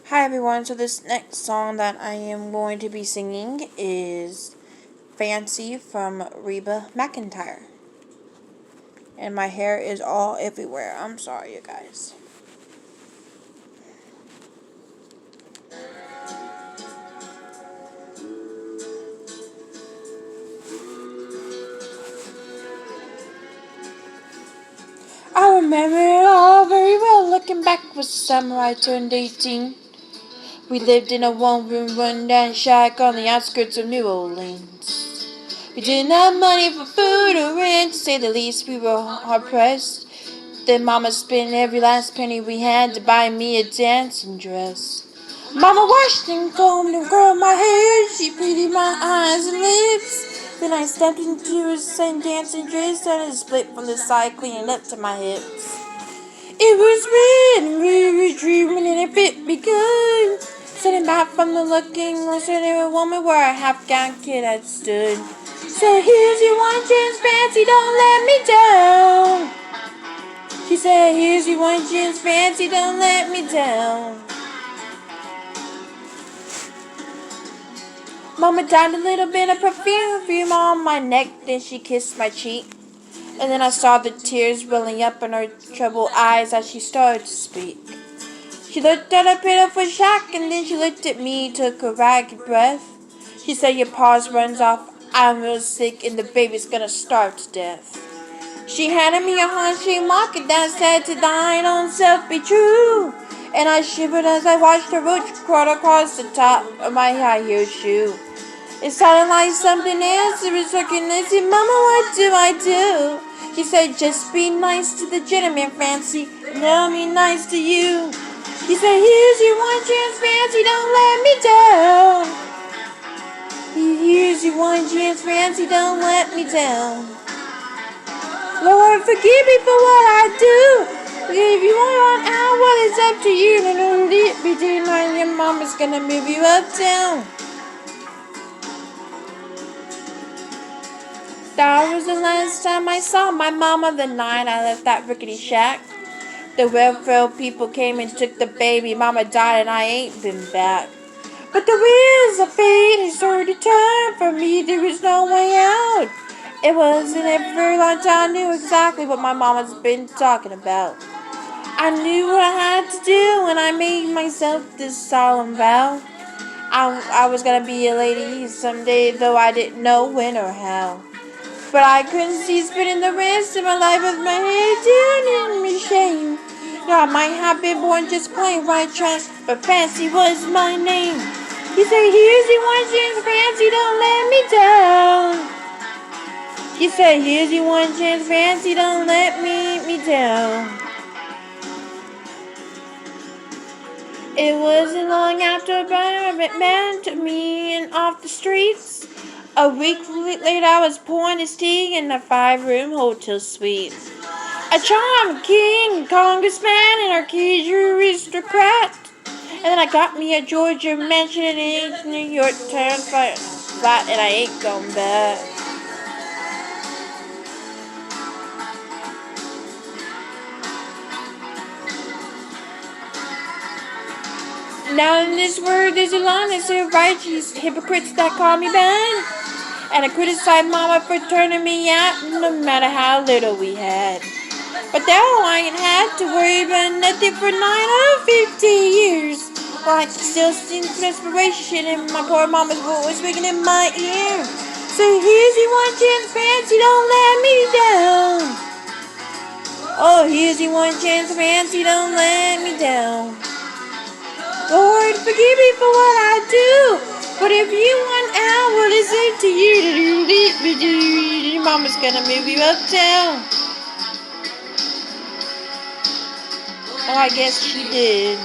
Hi everyone, so this next song that I am going to be singing is Fancy from Reba Mcentire. And my hair is all everywhere. I'm sorry, you guys. I remember it all very well. Looking back was the summer I turned 18. We lived in a one-room rundown shack on the outskirts of New Orleans. We didn't have money for food or rent, to say the least. We were hard-pressed. Then Mama spent every last penny we had to buy me a dancing dress. Mama washed and combed and curled my hair. She prettied my eyes and lips. Then I stepped into a same dancing dress and it split from the side, cleaning up to my hips. It was red and very dreaming and it fit me good. Sitting back from the looking glass at a woman where a half-gown kid had stood. Said, here's your one chance, fancy, don't let me down. She said, here's your one chance, fancy, don't let me down. Mama dyed a little bit of perfume on my neck, then she kissed my cheek. And then I saw the tears welling up in her troubled eyes as she started to speak. She looked at her pitiful shack, and then she looked at me, took a ragged breath. She said, your paws runs off, I'm real sick, and the baby's gonna starve to death. She handed me a heart-shaped locket that said, to thine own self be true. And I shivered as I watched her roach crawl across the top of my high-heeled shoe. It sounded like something else. It was looking and said, Mama, what do I do? She said, just be nice to the gentleman, Fancy, and I'll be nice to you. She said, here's your one chance, Fancy, don't let me down. Here's your one chance, Fancy, don't let me down. Lord, forgive me for what I do. If you want out, well, it's up to you. And your mama's gonna move you uptown. That was the last time I saw my mama the night I left that rickety shack. The welfare people came and took the baby. Mama died and I ain't been back. But the wheels of fate had started to turn. For me, there was no way out. It wasn't ever very long time I knew exactly what my mama's been talking about. I knew what I had to do when I made myself this solemn vow. I was gonna be a lady someday, though I didn't know when or how. But I couldn't see spending the rest of my life with my head down in my shame. Now I might have been born just plain white trash, but Fancy was my name. You say, here's your one chance, Fancy, don't let me down. You say, here's your one chance, Fancy, don't let me down. It wasn't long after it meant me and off the streets. A week later, I was pouring his tea in a 5-room hotel suite. A charming king, congressman, and Arcadia aristocrat. And then I got me a Georgia mansion in New York town flat, and I ain't going back. Now in this world there's a line that says righteous hypocrites that call me bad. And I criticize Mama for turning me out no matter how little we had. But now I ain't had to worry about nothing for 9 or 50 years. Well, I still sing desperation and my poor mama's voice ringing in my ear. So here's your one chance, Fancy, don't let me down. Oh, here's your one chance, Fancy, don't let me down. Lord, forgive me for what I do. But if you want out, well, it's up to you. Your mama's gonna move you uptown. Oh, I guess she did.